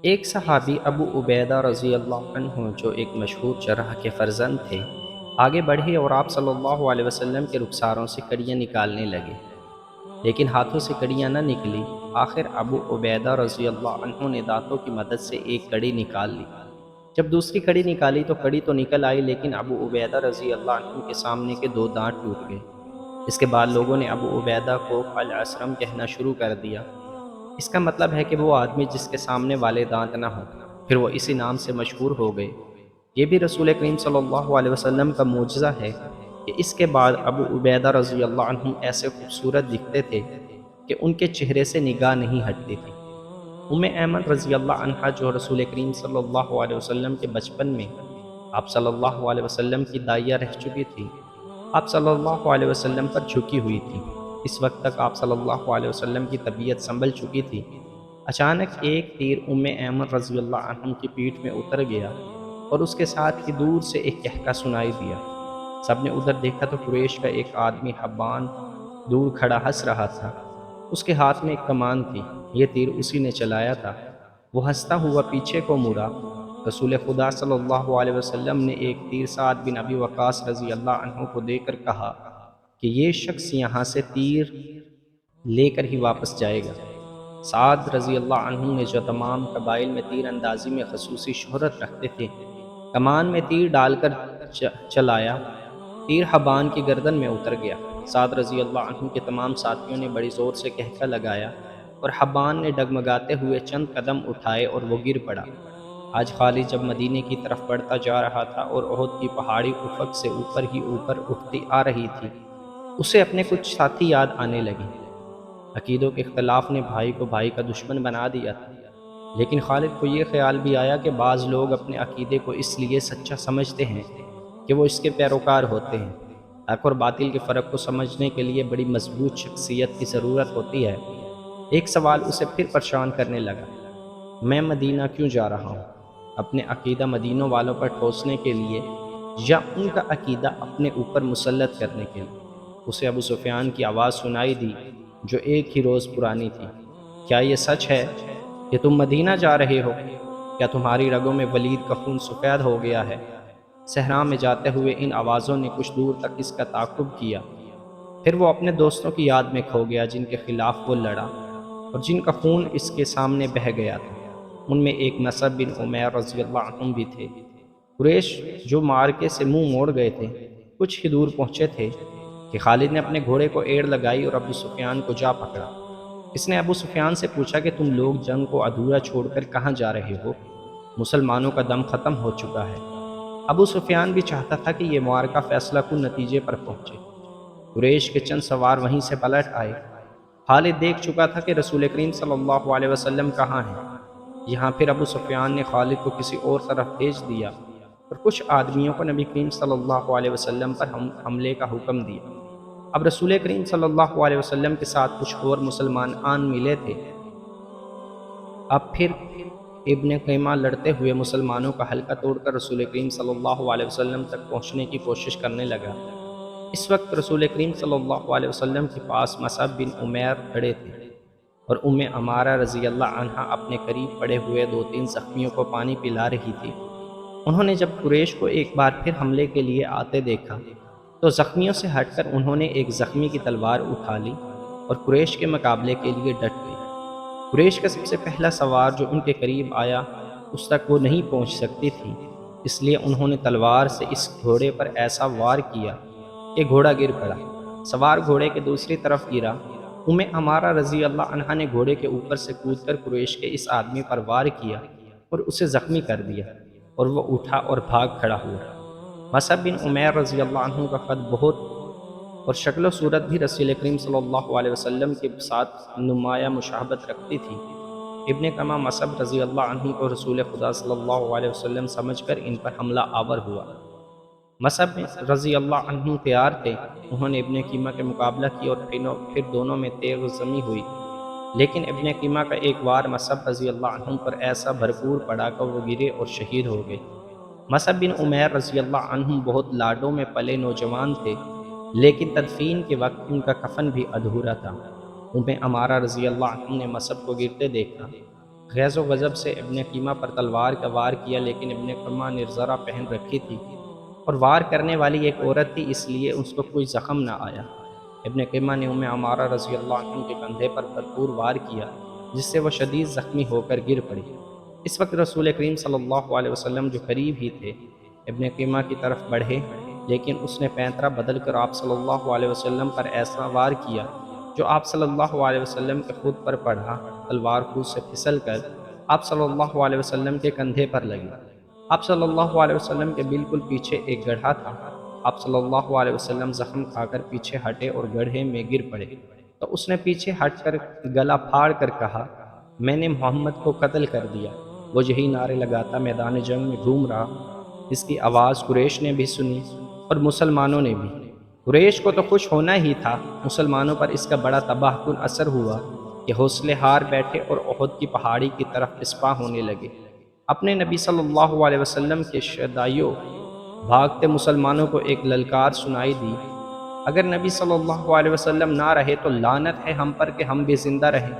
ایک صحابی ابو عبیدہ رضی اللہ عنہ جو ایک مشہور جرح کے فرزند تھے آگے بڑھے اور آپ صلی اللہ علیہ وسلم کے رخساروں سے کڑیاں نکالنے لگے، لیکن ہاتھوں سے کڑیاں نہ نکلی۔ آخر ابو عبیدہ رضی اللہ عنہ نے دانتوں کی مدد سے ایک کڑی نکال لی۔ جب دوسری کڑی نکالی تو کڑی تو نکل آئی، لیکن ابو عبیدہ رضی اللہ عنہ کے سامنے کے دو دانت ٹوٹ گئے۔ اس کے بعد لوگوں نے ابو عبیدہ کو الاسرم کہنا شروع کر دیا۔ اس کا مطلب ہے کہ وہ آدمی جس کے سامنے والے دانت نہ ہوں، پھر وہ اسی نام سے مشہور ہو گئے۔ یہ بھی رسول کریم صلی اللہ علیہ وسلم کا معجزہ ہے کہ اس کے بعد ابو عبیدہ رضی اللہ عنہ ایسے خوبصورت دکھتے تھے کہ ان کے چہرے سے نگاہ نہیں ہٹتی تھی۔ ایمن رضی اللہ عنہا جو رسول کریم صلی اللہ علیہ وسلم کے بچپن میں آپ صلی اللہ علیہ وسلم کی دائیا رہ چکی تھی، آپ صلی اللہ علیہ وسلم پر جھکی ہوئی تھی۔ اس وقت تک آپ صلی اللہ علیہ وسلم کی طبیعت سنبھل چکی تھی۔ اچانک ایک تیر ایمن رضی اللہ عنہ کی پیٹھ میں اتر گیا اور اس کے ساتھ ہی دور سے ایک کہکا سنائی دیا۔ سب نے ادھر دیکھا تو قریش کا ایک آدمی حبان دور کھڑا ہنس رہا تھا۔ اس کے ہاتھ میں ایک کمان تھی، یہ تیر اسی نے چلایا تھا۔ وہ ہنستا ہوا پیچھے کو مڑا۔ رسول خدا صلی اللہ علیہ وسلم نے ایک تیر سعد بن ابی وقاص رضی اللہ عنہ کو دے کر کہا کہ یہ شخص یہاں سے تیر لے کر ہی واپس جائے گا۔ سعد رضی اللہ عنہ نے جو تمام قبائل میں تیر اندازی میں خصوصی شہرت رکھتے تھے، کمان میں تیر ڈال کر چلایا۔ تیر حبان کی گردن میں اتر گیا۔ سعد رضی اللہ عنہ کے تمام ساتھیوں نے بڑی زور سے کہکا لگایا اور حبان نے ڈگمگاتے ہوئے چند قدم اٹھائے اور وہ گر پڑا۔ آج خالد جب مدینے کی طرف بڑھتا جا رہا تھا اور احد کی پہاڑی افق سے اوپر ہی اوپر اٹھتی آ رہی تھی، اسے اپنے کچھ ساتھی یاد آنے لگے۔ عقیدوں کے اختلاف نے بھائی کو بھائی کا دشمن بنا دیا تھا، لیکن خالد کو یہ خیال بھی آیا کہ بعض لوگ اپنے عقیدے کو اس لیے سچا سمجھتے ہیں کہ وہ اس کے پیروکار ہوتے ہیں۔ حق اور باطل کے فرق کو سمجھنے کے لیے بڑی مضبوط شخصیت کی ضرورت ہوتی ہے۔ ایک سوال اسے پھر پریشان کرنے لگا، میں مدینہ کیوں جا رہا ہوں؟ اپنے عقیدہ مدینوں والوں پر ٹھوسنے کے لیے یا ان کا عقیدہ اپنے اوپر مسلط کرنے کے لیے؟ اسے ابو سفیان کی آواز سنائی دی جو ایک ہی روز پرانی تھی، کیا یہ سچ ہے کہ تم مدینہ جا رہے ہو؟ کیا تمہاری رگوں میں ولید کا خون سفید ہو گیا ہے؟ صحرا میں جاتے ہوئے ان آوازوں نے کچھ دور تک اس کا تعاقب کیا، پھر وہ اپنے دوستوں کی یاد میں کھو گیا جن کے خلاف وہ لڑا اور جن کا خون اس کے سامنے بہہ گیا تھا۔ ان میں ایک نصر بن عمیر رضی اللہ عنہ بھی تھے۔ قریش جو مارکے سے منہ موڑ گئے تھے، کچھ ہی دور پہنچے تھے کہ خالد نے اپنے گھوڑے کو ایڑ لگائی اور ابو سفیان کو جا پکڑا۔ اس نے ابو سفیان سے پوچھا کہ تم لوگ جنگ کو ادھورا چھوڑ کر کہاں جا رہے ہو؟ مسلمانوں کا دم ختم ہو چکا ہے۔ ابو سفیان بھی چاہتا تھا کہ یہ معرکہ فیصلہ کن نتیجے پر پہنچے۔ قریش کے چند سوار وہیں سے پلٹ آئے۔ خالد دیکھ چکا تھا کہ رسول کریم صلی اللہ علیہ وسلم کہاں ہیں۔ یہاں پھر ابو سفیان نے خالد کو کسی اور طرف بھیج دیا اور کچھ آدمیوں کو نبی کریم صلی اللہ علیہ وسلم پر حملے کا حکم دیا۔ اب رسول کریم صلی اللہ علیہ وسلم کے ساتھ کچھ اور مسلمان آن ملے تھے۔ اب پھر ابن قیمہ لڑتے ہوئے مسلمانوں کا حلقہ توڑ کر رسول کریم صلی اللہ علیہ وسلم تک پہنچنے کی کوشش کرنے لگا۔ اس وقت رسول کریم صلی اللہ علیہ وسلم کے پاس مصعب بن عمیر کھڑے تھے اور عمارہ رضی اللہ عنہا اپنے قریب پڑے ہوئے دو تین زخمیوں کو پانی پلا رہی تھی۔ انہوں نے جب قریش کو ایک بار پھر حملے کے لیے آتے دیکھا تو زخمیوں سے ہٹ کر انہوں نے ایک زخمی کی تلوار اٹھا لی اور قریش کے مقابلے کے لیے ڈٹ گئی۔ قریش کا سب سے پہلا سوار جو ان کے قریب آیا اس تک وہ نہیں پہنچ سکتی تھی، اس لیے انہوں نے تلوار سے اس گھوڑے پر ایسا وار کیا کہ گھوڑا گر پڑا۔ سوار گھوڑے کے دوسری طرف گرا۔ عمارہ رضی اللہ عنہا نے گھوڑے کے اوپر سے کود کر قریش کے اس آدمی پر وار کیا اور اسے زخمی کر دیا اور وہ اٹھا اور بھاگ کھڑا ہوا۔ مصعب بن عمیر رضی اللہ عنہ کا قد بہت اور شکل و صورت بھی رسول کریم صلی اللہ علیہ وسلم کے ساتھ نمایاں مشابہت رکھتی تھی۔ ابن قیمہ مصعب رضی اللہ عنہ کو رسول خدا صلی اللہ علیہ وسلم سمجھ کر ان پر حملہ آور ہوا۔ مصعب رضی اللہ عنہ تیار تھے۔ انہوں نے ابن قیمہ کے مقابلہ کیا اور پھر دونوں میں تیغ زنی ہوئی، لیکن ابن قیمہ کا ایک وار مصعب رضی اللہ عنہ پر ایسا بھرپور پڑا کہ وہ گرے اور شہید ہو گئے۔ مصعب بن عمیر رضی اللہ عنہ بہت لاڈوں میں پلے نوجوان تھے، لیکن تدفین کے وقت ان کا کفن بھی ادھورا تھا۔ عمارہ رضی اللہ عنہ نے مصعب کو گرتے دیکھا غیظ و غضب سے ابن قیمہ پر تلوار کا وار کیا، لیکن ابن قیمہ نے زرہ پہن رکھی تھی اور وار کرنے والی ایک عورت تھی، اس لیے اس کو کوئی زخم نہ آیا۔ ابن قیمہ نے عمارہ رضی اللہ عنہ کے کندھے پر بھرپور وار کیا، جس سے وہ شدید زخمی ہو کر گر پڑی۔ اس وقت رسول کریم صلی اللہ علیہ وسلم جو قریب ہی تھے ابن قیمہ کی طرف بڑھے، لیکن اس نے پینترا بدل کر آپ صلی اللہ علیہ وسلم پر ایسا وار کیا جو آپ صلی اللہ علیہ وسلم کے خود پر پڑھا۔ تلوار خود سے پھسل کر آپ صلی اللہ علیہ وسلم کے کندھے پر لگی۔ آپ صلی اللہ علیہ وسلم کے بالکل پیچھے ایک گڑھا تھا۔ آپ صلی اللہ علیہ وسلم زخم کھا کر پیچھے ہٹے اور گڑھے میں گر پڑے، تو اس نے پیچھے ہٹ کر گلا پھاڑ کر کہا، میں نے محمد کو قتل کر دیا۔ وہ یہی نعرے لگاتا میدان جنگ میں گھوم رہا۔ اس کی آواز قریش نے بھی سنی اور مسلمانوں نے بھی۔ قریش کو تو خوش ہونا ہی تھا، مسلمانوں پر اس کا بڑا تباہ کن اثر ہوا کہ حوصلے ہار بیٹھے اور احد کی پہاڑی کی طرف پسپا ہونے لگے۔ اپنے نبی صلی اللہ علیہ وسلم کے شدائیوں بھاگتے مسلمانوں کو ایک للکار سنائی دی، اگر نبی صلی اللہ علیہ وسلم نہ رہے تو لعنت ہے ہم پر کہ ہم بھی زندہ رہیں۔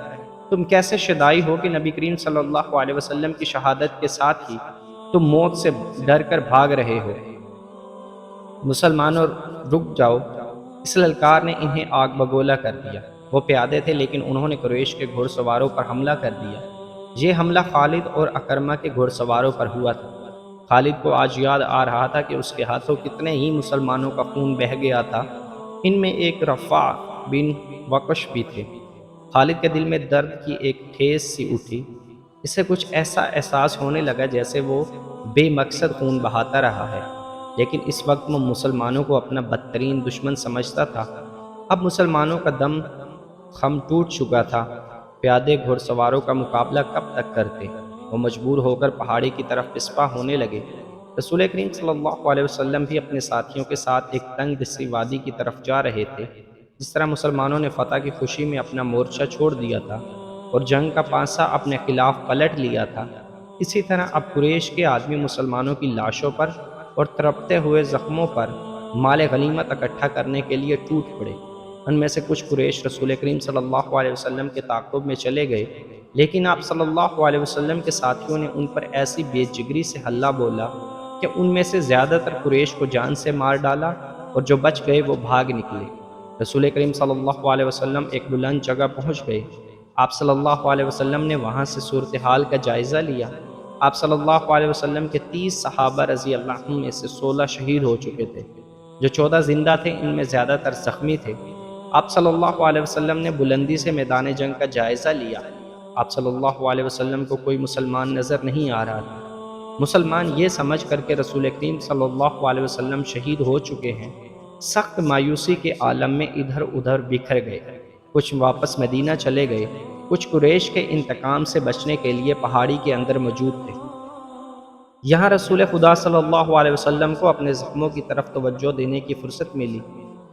تم کیسے شدائی ہو کہ نبی کریم صلی اللہ علیہ وسلم کی شہادت کے ساتھ ہی تم موت سے ڈر کر بھاگ رہے ہو۔ مسلمانوں رک جاؤ۔ اس للکار نے انہیں آگ بگولا کر دیا۔ وہ پیادے تھے لیکن انہوں نے قریش کے گھوڑ سواروں پر حملہ کر دیا۔ یہ حملہ خالد اور اکرمہ کے گھوڑ سواروں پر ہوا تھا۔ خالد کو آج یاد آ رہا تھا کہ اس کے ہاتھوں کتنے ہی مسلمانوں کا خون بہہ گیا تھا، ان میں ایک رفاع بن وقش بھی تھے۔ خالد کے دل میں درد کی ایک ٹھیس سی اٹھی۔ اسے کچھ ایسا احساس ہونے لگا جیسے وہ بے مقصد خون بہاتا رہا ہے، لیکن اس وقت وہ مسلمانوں کو اپنا بدترین دشمن سمجھتا تھا۔ اب مسلمانوں کا دم خم ٹوٹ چکا تھا۔ پیادے گھوڑ سواروں کا مقابلہ کب تک کرتے؟ وہ مجبور ہو کر پہاڑی کی طرف پسپا ہونے لگے۔ رسول کریم صلی اللہ علیہ وسلم بھی اپنے ساتھیوں کے ساتھ ایک تنگ دستی وادی کی طرف جا رہے تھے۔ جس طرح مسلمانوں نے فتح کی خوشی میں اپنا مورچہ چھوڑ دیا تھا اور جنگ کا پانسا اپنے خلاف پلٹ لیا تھا، اسی طرح اب قریش کے آدمی مسلمانوں کی لاشوں پر اور تڑپتے ہوئے زخموں پر مال غنیمت اکٹھا کرنے کے لیے ٹوٹ پڑے۔ ان میں سے کچھ قریش رسول کریم صلی اللہ علیہ وسلم کے تعاقب میں چلے گئے، لیکن آپ صلی اللہ علیہ وسلم کے ساتھیوں نے ان پر ایسی بے جگری سے حملہ بولا کہ ان میں سے زیادہ تر قریش کو جان سے مار ڈالا اور جو بچ گئے وہ بھاگ نکلے۔ رسول کریم صلی اللہ علیہ وسلم ایک بلند جگہ پہنچ گئے۔ آپ صلی اللہ علیہ وسلم نے وہاں سے صورتحال کا جائزہ لیا۔ آپ صلی اللہ علیہ وسلم کے 30 صحابہ رضی اللہ عنہ میں سے 16 شہید ہو چکے تھے، جو 14 زندہ تھے ان میں زیادہ تر زخمی تھے۔ آپ صلی اللہ علیہ وسلم نے بلندی سے میدان جنگ کا جائزہ لیا۔ آپ صلی اللہ علیہ وسلم کو کوئی مسلمان نظر نہیں آ رہا تھا۔ مسلمان یہ سمجھ کر کے رسول کریم صلی اللہ علیہ وسلم شہید ہو چکے ہیں، سخت مایوسی کے عالم میں ادھر ادھر بکھر گئے۔ کچھ واپس مدینہ چلے گئے، کچھ قریش کے انتقام سے بچنے کے لیے پہاڑی کے اندر موجود تھے۔ یہاں رسول خدا صلی اللہ علیہ وسلم کو اپنے زخموں کی طرف توجہ دینے کی فرصت ملی۔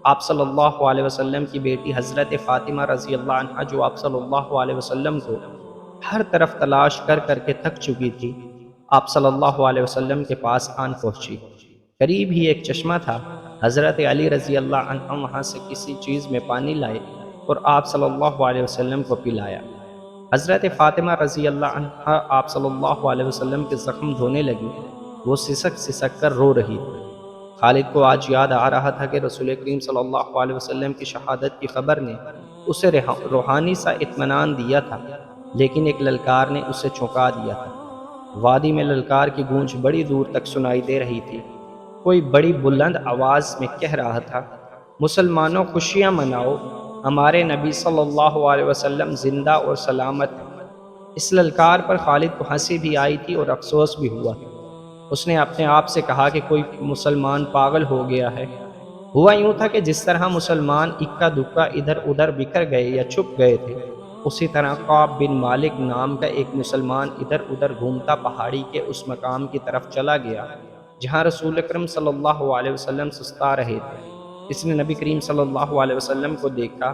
آپ صلی اللہ علیہ وسلم کی بیٹی حضرت فاطمہ رضی اللہ عنہا، جو آپ صلی اللہ علیہ وسلم کو ہر طرف تلاش کر کر کے تھک چکی تھی، آپ صلی اللہ علیہ وسلم کے پاس آن پہنچی۔ قریب ہی ایک چشمہ تھا۔ حضرت علی رضی اللہ عنہ وہاں سے کسی چیز میں پانی لائے اور آپ صلی اللہ علیہ وسلم کو پلایا۔ حضرت فاطمہ رضی اللہ عنہا آپ صلی اللہ علیہ وسلم کے زخم دھونے لگی۔ وہ سسک سسک کر رو رہی تھی۔ خالد کو آج یاد آ رہا تھا کہ رسول کریم صلی اللہ علیہ وسلم کی شہادت کی خبر نے اسے روحانی سا اطمینان دیا تھا، لیکن ایک للکار نے اسے چونکا دیا تھا۔ وادی میں للکار کی گونج بڑی دور تک سنائی دے رہی تھی۔ کوئی بڑی بلند آواز میں کہہ رہا تھا، مسلمانوں خوشیاں مناؤ، ہمارے نبی صلی اللہ علیہ وسلم زندہ اور سلامت ہیں۔ اس للکار پر خالد کو ہنسی بھی آئی تھی اور افسوس بھی ہوا۔ اس نے اپنے آپ سے کہا کہ کوئی مسلمان پاگل ہو گیا ہے۔ ہوا یوں تھا کہ جس طرح مسلمان اکا دکا ادھر ادھر بکھر گئے یا چھپ گئے تھے، اسی طرح کعب بن مالک نام کا ایک مسلمان ادھر ادھر گھومتا پہاڑی کے اس مقام کی طرف چلا گیا جہاں رسول اکرم صلی اللہ علیہ وسلم سستا رہے تھے۔ اس نے نبی کریم صلی اللہ علیہ وسلم کو دیکھا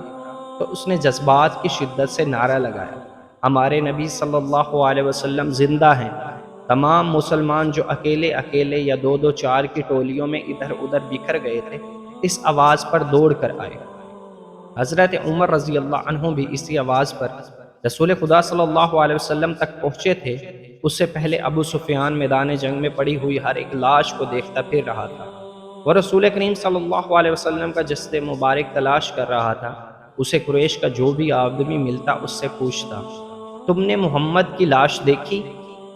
تو اس نے جذبات کی شدت سے نعرہ لگایا، ہمارے نبی صلی اللہ علیہ وسلم زندہ ہیں۔ تمام مسلمان جو اکیلے اکیلے یا دو دو چار کی ٹولیوں میں ادھر ادھر بکھر گئے تھے، اس آواز پر دوڑ کر آئے۔ حضرت عمر رضی اللہ عنہ بھی اسی آواز پر رسول خدا صلی اللہ علیہ وسلم تک پہنچے تھے اس سے پہلے ابو سفیان میدان جنگ میں پڑی ہوئی ہر ایک لاش کو دیکھتا پھر رہا تھا۔ وہ رسول کریم صلی اللہ علیہ وسلم کا جسد مبارک تلاش کر رہا تھا۔ اسے قریش کا جو بھی آدمی ملتا اس سے پوچھتا، تم نے محمد کی لاش دیکھی؟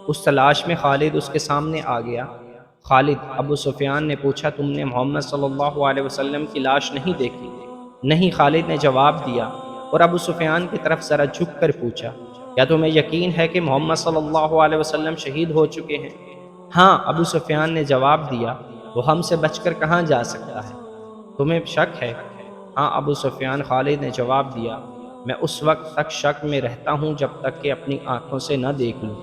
اس تلاش میں خالد اس کے سامنے آ گیا۔ خالد، ابو سفیان نے پوچھا، تم نے محمد صلی اللہ علیہ وسلم کی لاش نہیں دیکھی؟ نہیں، خالد نے جواب دیا، اور ابو سفیان کی طرف ذرا جھک کر پوچھا، کیا تمہیں یقین ہے کہ محمد صلی اللہ علیہ وسلم شہید ہو چکے ہیں؟ ہاں، ابو سفیان نے جواب دیا، وہ ہم سے بچ کر کہاں جا سکتا ہے؟ تمہیں شک ہے؟ ہاں ابو سفیان، خالد نے جواب دیا، میں اس وقت تک شک میں رہتا ہوں جب تک کہ اپنی آنکھوں سے نہ دیکھ لوں۔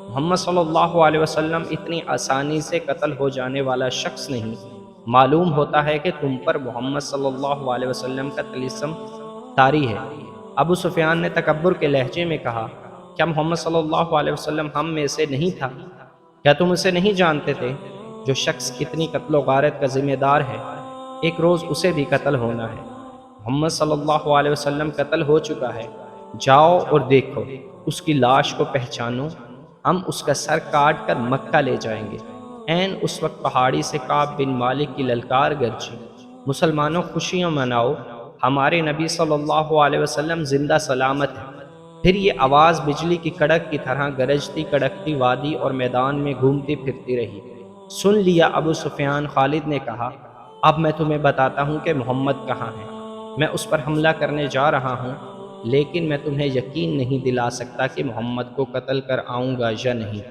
محمد صلی اللہ علیہ وسلم اتنی آسانی سے قتل ہو جانے والا شخص نہیں۔ معلوم ہوتا ہے کہ تم پر محمد صلی اللہ علیہ وسلم کا طلسم طاری ہے۔ ابو سفیان نے تکبر کے لہجے میں کہا، کیا محمد صلی اللہ علیہ وسلم ہم میں سے نہیں تھا؟ کیا تم اسے نہیں جانتے تھے؟ جو شخص اتنی قتل و غارت کا ذمہ دار ہے، ایک روز اسے بھی قتل ہونا ہے۔ محمد صلی اللہ علیہ وسلم قتل ہو چکا ہے، جاؤ اور دیکھو، اس کی لاش کو پہچانو، ہم اس کا سر کاٹ کر مکہ لے جائیں گے۔ عین اس وقت پہاڑی سے کعب بن مالک کی للکار گرجی، مسلمانوں خوشیاں مناؤ، ہمارے نبی صلی اللہ علیہ وسلم زندہ سلامت ہے۔ پھر یہ آواز بجلی کی کڑک کی طرح گرجتی کڑکتی وادی اور میدان میں گھومتی پھرتی رہی۔ سن لیا ابو سفیان، خالد نے کہا، اب میں تمہیں بتاتا ہوں کہ محمد کہاں ہے۔ میں اس پر حملہ کرنے جا رہا ہوں، لیکن میں تمہیں یقین نہیں دلا سکتا کہ محمد کو قتل کر آؤں گا یا نہیں۔